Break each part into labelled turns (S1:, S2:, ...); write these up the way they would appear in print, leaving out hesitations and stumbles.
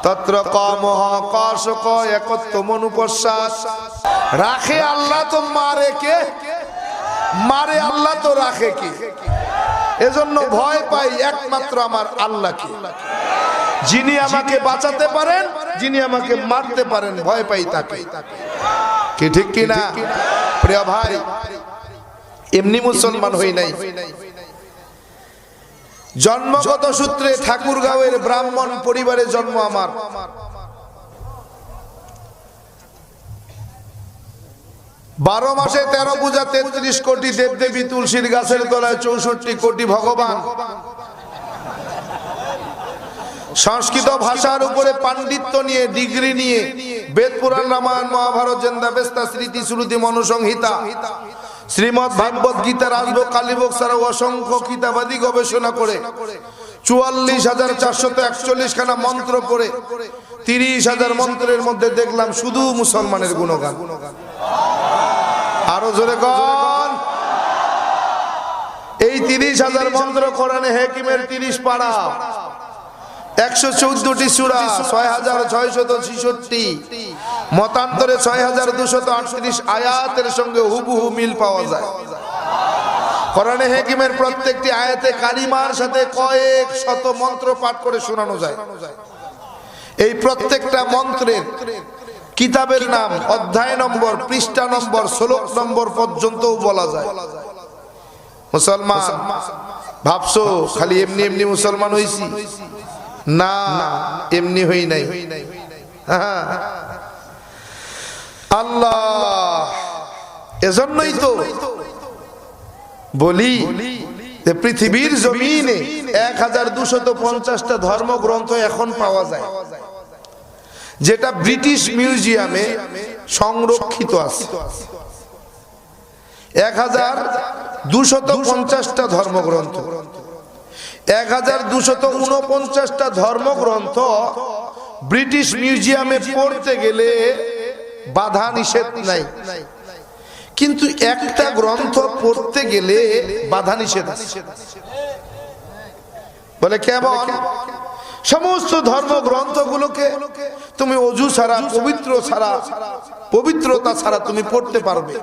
S1: তত্র ক মহাকাশ ক একত্ব মনুপশ্বাস। রাখে আল্লাহ তো মারে কে? মারে আল্লাহ তো রাখে কে? এজন্য ভয় পাই একমাত্র আমার আল্লাহকে, যিনি আমাকে বাঁচাতে পারেন, যিনি আমাকে মারতে পারেন, ভয় পাই তাকে। কি ঠিক কিনা প্রিয় ভাই? এমনি মুসলমান হই নাই, জন্মগত সূত্রে ঠাকুরগাঁওয়ের ব্রাহ্মণ পরিবারে জন্ম আমার। বারো মাসে 13 পূজা, 33 কোটি দেবদেবী, তুলসীর গাছের তলায় 64 কোটি ভগবান। সংস্কৃত ভাষার উপরে পাণ্ডিত্য নিয়ে, ডিগ্রি নিয়ে, বেদ পুরাণ রামায়ণ মহাভারত জেন্দা বেস্তা স্মৃতি শ্রুতি মনুসংহিতা শ্রীমদ ভাগবত গীতা রাজভোগ কালীভোগ ছাড়াও অসংখ্য কিতাবাদি গবেষণা করে 44,441 খানা মন্ত্র পড়ে 30,000 মন্ত্রের মধ্যে দেখলাম শুধু মুসলমানের গুণগান। আরো জোরে কন। এই 30,000 মন্ত্র কোরআনে হাকিমের 30 পারা, 114টি সূরা, 6,666 মতান্তরে 6,238 আয়াতের সঙ্গে হুবহু মিল পাওয়া যায়। কোরআনে হাকিমের প্রত্যেকটি আয়াতে কালিমার সাথে কয়েক শত মন্ত্র পাঠ করে শোনানো যায়। এই প্রত্যেকটা মন্ত্রের কিতাবের নাম, অধ্যায় নম্বর, পৃষ্ঠা নম্বর, শ্লোক নম্বর পর্যন্তও বলা যায়। মুসলমান ভাবছো খালি এমনি এমনি মুসলমান হইছি? না, এমনি হই নাই। আল্লাহ এজন্যই তো বলি যে পৃথিবীর জমিনে 1250টা ধর্মগ্রন্থ এখন পাওয়া যায়, যেটা ব্রিটিশ মিউজিয়ামে সংরক্ষিত আছে। 1250টা ধর্মগ্রন্থ, 1249টা ধর্মগ্রন্থ ব্রিটিশ মিউজিয়ামে পড়তে গেলে বাধা নিষেধ নাই, কিন্তু একটা গ্রন্থ পড়তে গেলে বাধা নিষেধ আছে। বলে কেমন? সমস্ত ধর্মগ্রন্থগুলোকে তুমি অজু ছাড়া, পবিত্রতা ছাড়া তুমি পড়তে পারবে,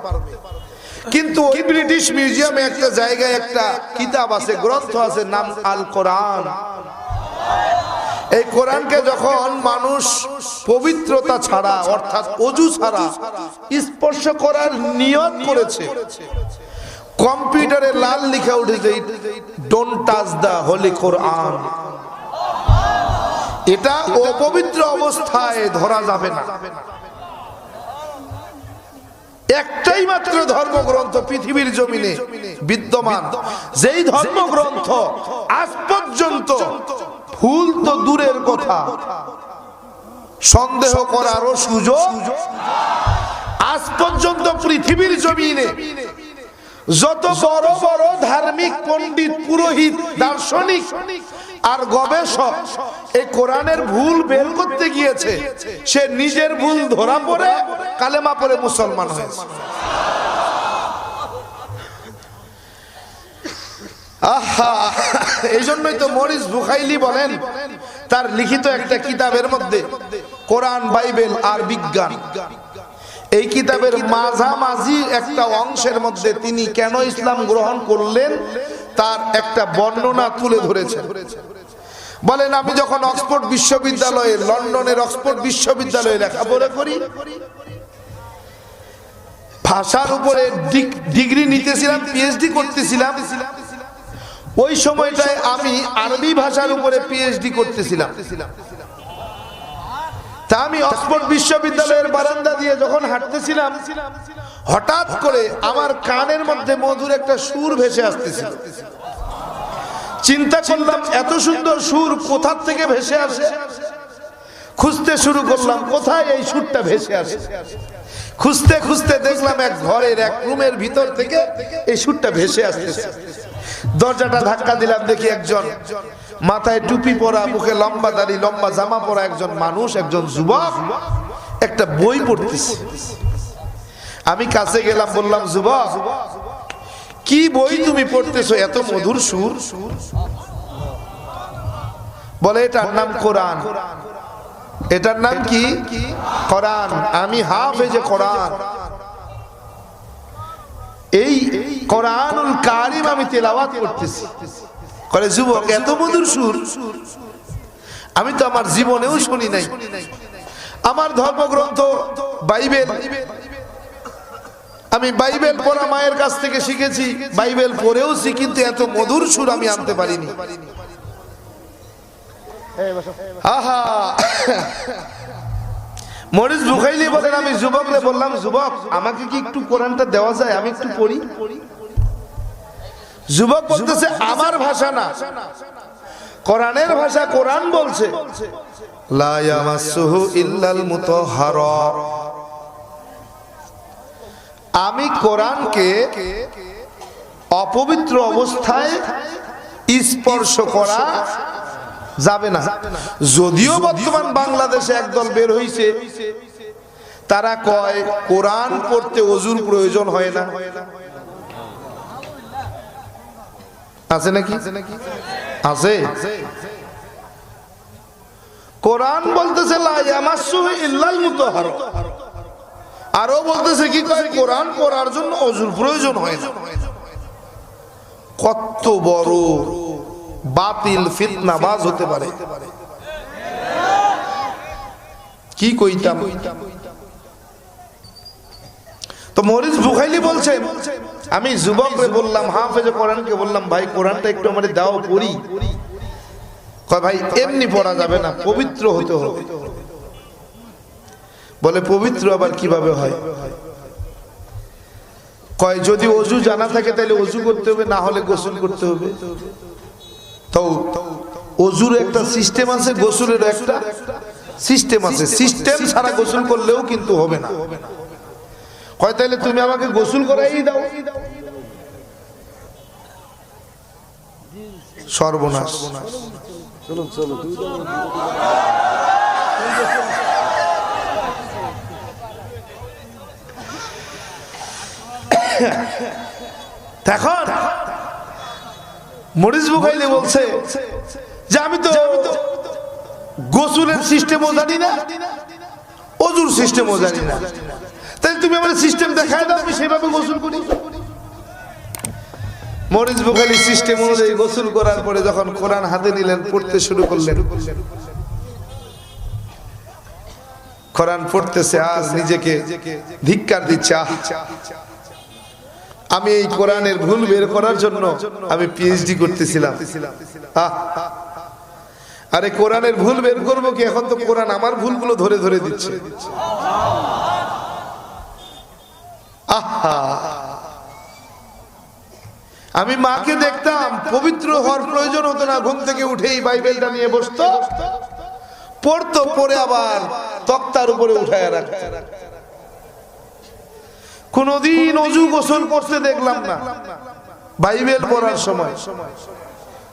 S1: কিন্তু ওই ব্রিটিশ মিউজিয়ামে একটা জায়গায় একটা কিতাব আছে, গ্রন্থ আছে, নাম আল কোরআন। এই কোরআনকে যখন মানুষ পবিত্রতা ছাড়া অর্থাৎ অজু ছাড়া স্পর্শ করার নিয়ত করেছে, কম্পিউটারে লাল লিখা উঠেছে ডোন্ট টাচ দা হোলি কোরআন। এটা অপবিত্র অবস্থায় ধরা যাবে না। একটাই মাত্র ধর্মগ্রন্থ পৃথিবীর জমিনে বিদ্যমান, যেই ধর্মগ্রন্থ আজ পর্যন্ত ভুল তো দূরের কথা, সন্দেহ করারও সুযোগ। আজ পর্যন্ত পৃথিবীর জমিনে যত বড় বড় ধার্মিক পণ্ডিত, পুরোহিত, দার্শনিক আর গবেষক এই কোরআনের ভুল বের করতে গিয়েছে, সে নিজের ভুল ধরা পড়ে কালেমা পড়ে মুসলমান হয়েছে। আহা, এই জন্যই তো মরিস বুখাইলি বলেন তার লিখিত একটা কিতাবের মধ্যে, কোরআন, বাইবেল আর বিজ্ঞান, এই কিতাবের মাঝামাঝি একটা অংশের মধ্যে তিনি কেন ইসলাম গ্রহণ করলেন তার একটা বর্ণনা তুলে ধরেছেন। বলেন, আমি যখন অক্সফোর্ড বিশ্ববিদ্যালয়ে, লন্ডনের অক্সফোর্ড বিশ্ববিদ্যালয়ে লেখাপড়া করি, ভাষার উপরে ডিগ্রি নিতেছিলাম, পিএইচডি করতেছিলাম। ওই সময়টায় আমি আরবি ভাষার উপরে পিএইচডি করতেছিলাম। তা আমি অক্সফোর্ড বিশ্ববিদ্যালয়ের বারান্দা দিয়ে যখন হাঁটতেছিলাম, হঠাৎ করে আমার কানের মধ্যে মধুর একটা সুর ভেসে আসতেছিল। চিন্তা করলাম এত সুন্দর সুর কোথা থেকে ভেসে আসে। খুঁজতে শুরু করলাম কোথায় এই সুরটা ভেসে আসে। খুঁজতে খুঁজতে দেখলাম এক ঘরের এক রুমের ভিতর থেকে এই সুরটা ভেসে আসতেছে। দরজাটা ধাক্কা দিলাম, দেখি একজন মাথায় টুপি পরা, মুখে লম্বা দাড়ি, লম্বা জামা পরা একজন মানুষ, একজন যুবক একটা বই পড়তেছে। আমি কাছে গেলাম, বললাম, যুবক কি বই তুমি পড়তেছো, এত মধুর সুর? বলে, এটার নাম কোরআন। এটার নাম কি? কোরআন। আমি হাফেজে কোরআন। এই কোরআনুল কারীম আমি তেলাওয়াত করতেছি। করে যুবক এত মধুর সুর আমি তো আমার জীবনেও শুনি নাই। আমার ধর্মগ্রন্থ বাইবেল, আমি বাইবেল পড়া মায়ের কাছ থেকে শিখেছি, বাইবেল পড়েওছি, কিন্তু এত মধুর সুর আমি আনতে পারিনি। আহা, মরিস বুখাইলি বলেন, আমি যুবকরে বললাম, যুবক আমাকে কি একটু কোরআনটা দেওয়া যায়, আমি একটু পড়ি। যুবক বলতেছে আমার ভাষা না, কোরআনের ভাষা। কোরআন বলছে লা ইয়ামাসসুহু ইল্লাল মুতাহহারুন। আমি কোরআনকে অপবিত্র অবস্থায় স্পর্শ করা যাবে না। যদিও বর্তমান বাংলাদেশে একদল বের হইছে, তারা কয় কোরআন পড়তে ওযুর প্রয়োজন হয় না। আছে নাকি? আছে। কোরআন বলতেছে লা ইয়ামাসসুহু ইল্লাল মুতাহহারুন, আরো বলতেছে কি কয় কোরআন পড়ার জন্য ওযুর প্রয়োজন হয় না। কত বড় বাতিল ফিতনাবাজ হতে পারে! কি কইতাম। তো মরিস বুখাইলি বলছেন, আমি যুবকরে বললাম, হাফেজে কোরআনকে বললাম, ভাই কোরআনটা একটু আমাদের দাও পড়ি। কয় ভাই এমনি পড়া যাবে না, পবিত্র হতে হবে। বলে পবিত্র আবার কিভাবে হয়? কয় যদি ওযু জানা থাকে তাহলে ওযু করতে হবে, না হলে গোসল করতে হবে। তো ওযুর একটা সিস্টেম আছে, গোসলের একটা সিস্টেম আছে। সিস্টেম ছাড়া গোসল করলেও কিন্তু হবে না। কয় তাহলে তুমি আমাকে গোসল করাই দাও। সর্বনাশ। এখন মরিস বুখাইলি বলছে যে আমি তো গোসলের সিস্টেমও জানি না, ওযুর সিস্টেমও জানি না, তাহলে তুমি আমার সিস্টেম দেখায় দাও, আমি সেভাবে গোসল করি। মরিস বুখাইলি সিস্টেম অনুযায়ী গোসল করার পরে যখন কোরআন হাতে নিলেন, পড়তে শুরু করলেন, কোরআন পড়তেছে আর নিজেকে ধিক্কার দিচ্ছে, আমি এই কোরআনের ভুল বের করার জন্য আমি পিএইচডি করতেছিলাম। আরে কোরআনের ভুল বের করবো কি, এখন তো কোরআন আমার ভুলগুলো ধরে ধরে দিচ্ছে। আহা, আমি মাকে দেখতাম পবিত্র হওয়ার প্রয়োজন হতো না, ঘুম থেকে উঠেই বাইবেলটা নিয়ে বসতো, পড়তো, পড়ে আবার তক্তার উপরে উঠায় রাখতো। কোনদিন ওযু গোসল করতে দেখলাম না বাইবেল পড়ার সময়।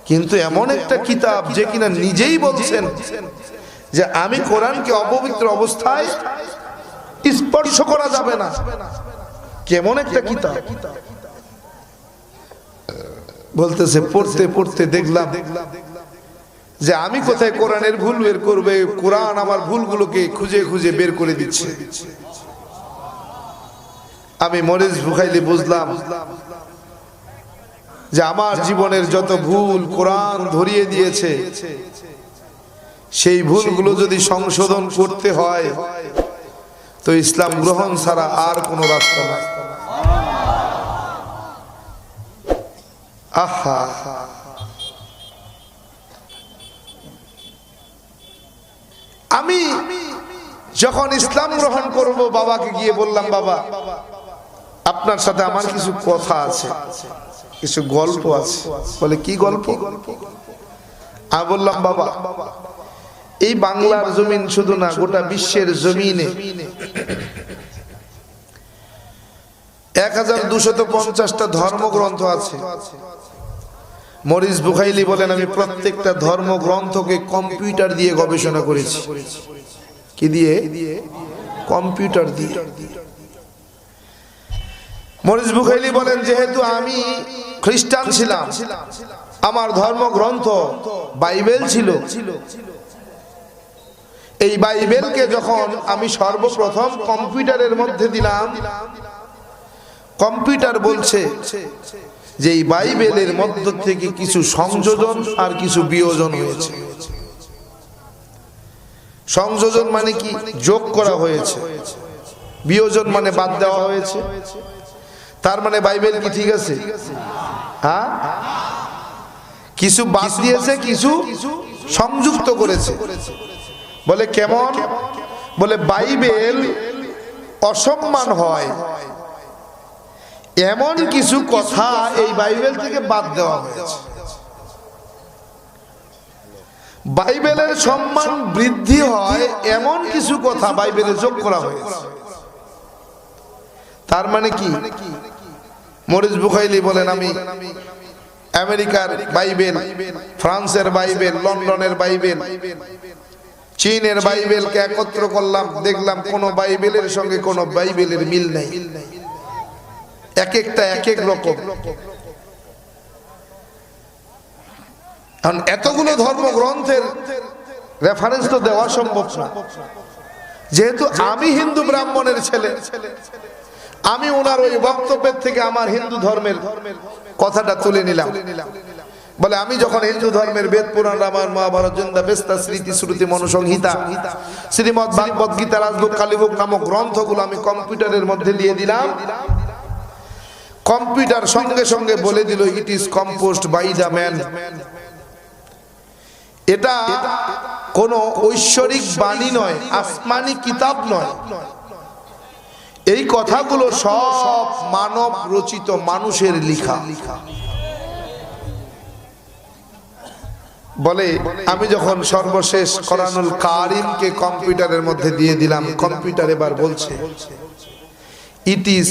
S1: কিন্তু এমন একটা কিতাব যে কিনা নিজেই বলছেন যে আমি কোরআনকে অপবিত্র অবস্থায় স্পর্শ করা যাবে না। কেমন একটা কিতাব! বলতেছে পড়তে পড়তে দেখলাম যে আমি কোথায় কোরআনের ভুল বের করবে, কোরআন আমার ভুলগুলোকে খুঁজে খুঁজে বের করে দিচ্ছে। আমি মরিস বুখাইলি বুঝলাম যে আমার জীবনের যত ভুল কোরআন ধরিয়ে দিয়েছে, সেই ভুলগুলো যদি সংশোধন করতে হয় তো ইসলাম গ্রহণ ছাড়া আর কোনো রাস্তা নাই। আহা, আমি যখন ইসলাম গ্রহণ করব, বাবাকে গিয়ে বললাম, বাবা আপনার সাথে আমার কিছু কথা আছে, কিছু গল্প আছে। বলে কি গল্প? আমি বললাম, বাবা এই বাংলার জমিন শুধু না, গোটা বিশ্বের জমিনে 1250টা ধর্মগ্রন্থ আছে। মরিস বুখাইলি বলেন, আমি প্রত্যেকটা ধর্মগ্রন্থকে কম্পিউটার দিয়ে গবেষণা করেছি। কি দিয়ে? কম্পিউটার দিয়ে। মরিস বুখাইলি বলেন, যেহেতু আমি খ্রিস্টান ছিলাম, আমার ধর্মগ্রন্থ বাইবেল ছিল, এই বাইবেলকে যখন আমি সর্বপ্রথম কম্পিউটারের মধ্যে দিলাম, কম্পিউটার বলছে যে এই বাইবেলের মধ্য থেকে কিছু সংযোজন আর কিছু বিয়োজন হয়েছে। সংযোজন মানে কি? যোগ করা হয়েছে। বিয়োজন মানে বাদ দেওয়া হয়েছে। তার মানে বাইবেল কি ঠিক আছে? হ্যাঁ, কিছু বাদ দিয়েছে, কিছু সংযুক্ত করেছে। বলে কেমন? বলে বাইবেল অসম্মান হয় এমন কিছু কথা এই বাইবেল থেকে বাদ দেওয়া হয়েছে। বাইবেলের সম্মান বৃদ্ধি হয় এমন কিছু কথা বাইবেলে যোগ করা হয়েছে। তার মানে কি? মরিস বুখাইলি বলেন, আমি আমেরিকার বাইবেল, ফ্রান্সের বাইবেল, লন্ডনের বাইবেল, চীনের বাইবেলকে একত্র করলাম, দেখলাম কোন বাইবেলের সঙ্গে কোন বাইবেলের মিল নাই, এক একটা এক এক রকম। এতগুলো ধর্মগ্রন্থের রেফারেন্স তো দেওয়া সম্ভব না। যেহেতু আমি হিন্দু ব্রাহ্মণের ছেলে, আমি ওনার ওই বক্তব্যের থেকে আমার হিন্দু ধর্মের কথাটা তুলে নিলাম। বলে আমি যখন হিন্দু ধর্মের বেদ, পুরাণ, রামায়ণ, মহাভারত, জন্দা, বেস্তা, স্মৃতি, শ্রুতি, মনুসংহিতা, শ্রীমদ ভাগবত গীতা, রাজভোগ, কালীভোগ নামক গ্রন্থগুলো আমি কম্পিউটারের মধ্যে দিয়ে দিলাম। কম্পিউটার সঙ্গে সঙ্গে বলে দিল, it is composed by the man. এটা কোন ঐশ্বরিক বাণী নয়, আসমানি কিতাব নয়। এই কথাগুলো সব মানব রচিত, মানুষের লেখা। বলে আমি যখন সর্বশেষ কোরআনুল কারীমকে কম্পিউটারের মধ্যে দিয়ে দিলাম, কম্পিউটার এবার বলছে it is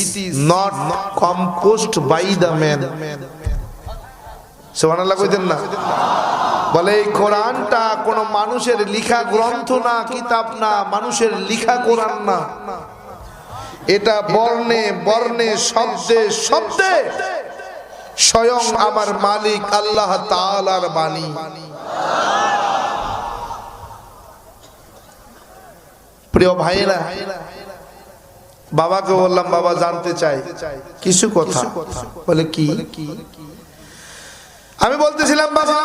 S1: not composed by the man. সুবহানাল্লাহ কইতেন না? বলে এই কোরআনটা কোন মানুষের লেখা গ্রন্থ না, কিতাব না, মানুষের লেখা কোরআন না। এটা বর্ণে বর্ণে, শব্দে শব্দে স্বয়ং আমার মালিক আল্লাহ তাআলার বাণী। প্রিয় ভাইরা, বাবাকে বললাম, বাবা জানতে চাই কিছু কথা। বলে কি? আমি বলতেছিলাম, বাবা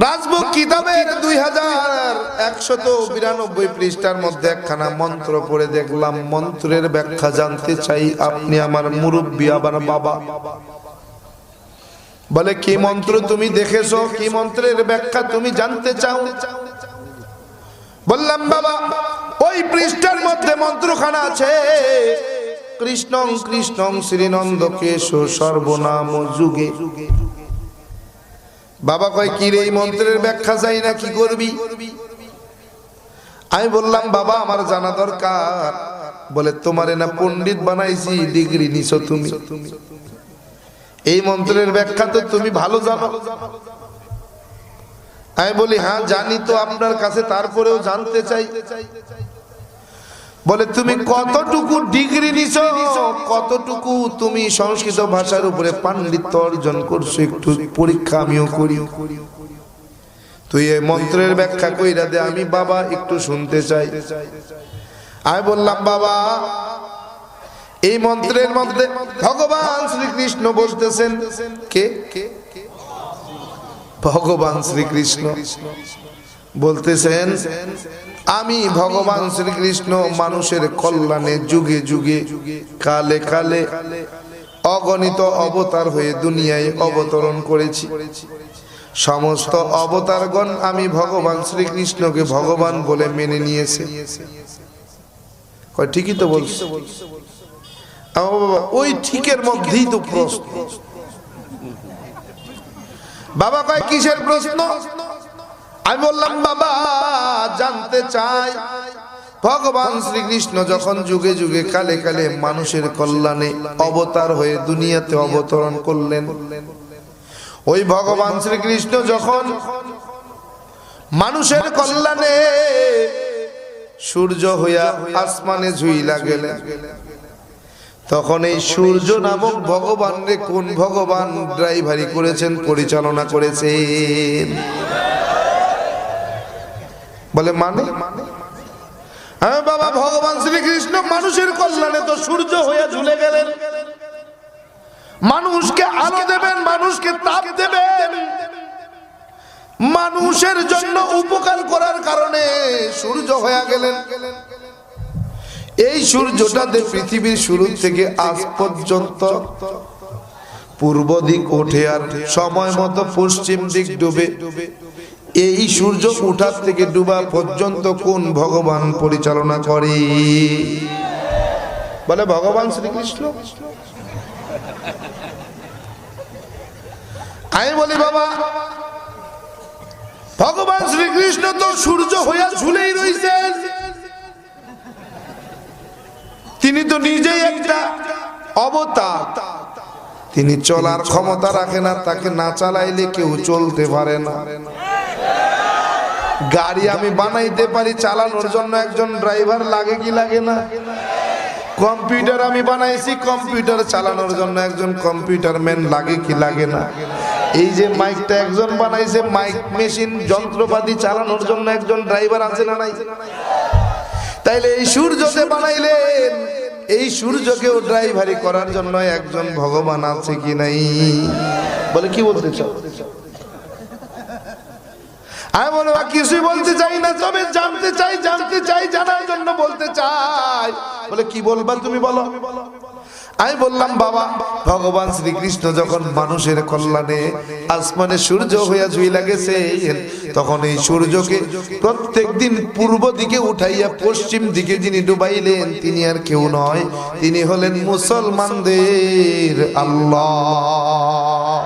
S1: রাজভোগ কিতাবের 2192 পৃষ্ঠার মধ্যে একখানা মন্ত্র পড়ে দেখলাম, মন্ত্রের ব্যাখ্যা জানতে চাই। আপনি আমার মুরব্বী, আবার বাবা। বলে কি মন্ত্র তুমি দেখেছো? কি মন্ত্রের ব্যাখ্যা তুমি জানতে চাও? বললাম, বাবা ওই পৃষ্ঠার মধ্যে মন্ত্রখানা আছে, কৃষ্ণং কৃষ্ণং শ্রীনন্দ কেশ সর্বনাম যুগে। বাবা কয় কি রে, এই মন্ত্রের ব্যাখ্যা চাই না, কি করবি? আমি বললাম, বাবা আমার জানা দরকার। বলে তোমারে না পণ্ডিত বানাইছি, ডিগ্রি নিছো তুমি, এই মন্ত্রের ব্যাখ্যা তো তুমি ভালো জানো। আমি বলি হ্যাঁ জানি তো আপনার কাছে, তারপরেও জানতে চাই। বলে তুমি কতটুকু ডিগ্রি নিছো, কতটুকু তুমি সংস্কৃত ভাষার উপরে পাণ্ডিত্য অর্জন করছো, একটু পরীক্ষা আমিও করি। তুই এই মন্ত্রের ব্যাখ্যা কইরা দে, আমি বাবা একটু শুনতে চাই। আমি বললাম, বাবা এই মন্ত্রের মধ্যে ভগবান শ্রীকৃষ্ণ বলতেছেন, কে? ভগবান শ্রীকৃষ্ণ বলতেছেন, আমি ভগবান শ্রীকৃষ্ণ মানুষের কল্যাণে যুগে যুগে কালে কালে অগণিত অবতার হয়ে দুনিয়ায় অবতরণ করেছি। সমস্ত অবতারগণ আমি ভগবান শ্রীকৃষ্ণকে ভগবান বলে মেনে নিয়েছে। ঠিকই তো বলছে। ওই ঠিকের মধ্যেই তো প্রশ্ন। বাবা কয় কিসের প্রশ্ন? আমি বললাম, বাবা জানতে চাই ভগবান শ্রীকৃষ্ণ যখন যুগে যুগে কালে কালে মানুষের কল্যাণে অবতার হয়ে দুনিয়াতে অবতরণ করলেন, ওই ভগবান শ্রীকৃষ্ণ যখন মানুষের কল্যাণে সূর্য হইয়া আসমানে ঝুইলা গেলেন, তখন এই সূর্য নামক ভগবান রে কোন ভগবান ড্রাইভারি করেছেন, পরিচালনা করেছেন? বলে মানে হ্যাঁ বাবা, ভগবান শ্রীকৃষ্ণ মানুষের কল্যাণে তো সূর্য হয়ে ঝুলে গেলেন, মানুষকে আলো দেবেন, মানুষকে তাপ দেবেন, মানুষের জন্য উপকার করার কারণে সূর্য হয়ে গেলেন। এই সূর্যটাতে পৃথিবীর শুরু থেকে আজ পর্যন্ত পূর্ব দিক ওঠে আর সময় মতো পশ্চিম দিক ডুবে। এই সূর্য উঠার থেকে ডুবা পর্যন্ত কোন ভগবান পরিচালনা করে? বলে ভগবান শ্রীকৃষ্ণ। আমি বলি বাবা, ভগবান শ্রীকৃষ্ণ তো সূর্য হইয়া ঝুলেই রয়েছেন, তিনি তো নিজেই একটা অবতার, তিনি চলার ক্ষমতা রাখে না, তাকে না চালাইলে কেউ চলতে পারে না। গাড়ি আমি বানাইতে পারি, চালানোর জন্য একজন ড্রাইভার লাগে কি লাগে না? কম্পিউটার আমি বানাইছি, কম্পিউটার চালানোর জন্য একজন কম্পিউটার ম্যান লাগে কি লাগে না? এই যে মাইকটা একজন বানাইছে, মাইক মেশিন যন্ত্রপাতি চালানোর জন্য একজন ড্রাইভার আছে না নাই? তাইলে এই সূর্যকে বানাইলেন, এই সূর্যকেও ড্রাইভারি করার জন্য একজন ভগবান আছে কি নাই? বলে কি বলতে চাও? আমি বলবো কিছুই বলতে চাই না, তবে জানতে চাই জানার জন্য বলতে চাই। বলে কি বলবা তুমি বলো। আমি বললাম বাবা, ভগবান শ্রীকৃষ্ণ যখন মানুষের কল্যাণে আসমানে সূর্য হইয়া ঝুইলা গেছে, তখন এই সূর্যকে প্রত্যেক দিন পূর্ব দিকে উঠাইয়া পশ্চিম দিকে যিনি ডুবাইলেন, তিনি আর কেউ নয়, তিনি হলেন মুসলমানদের আল্লাহ।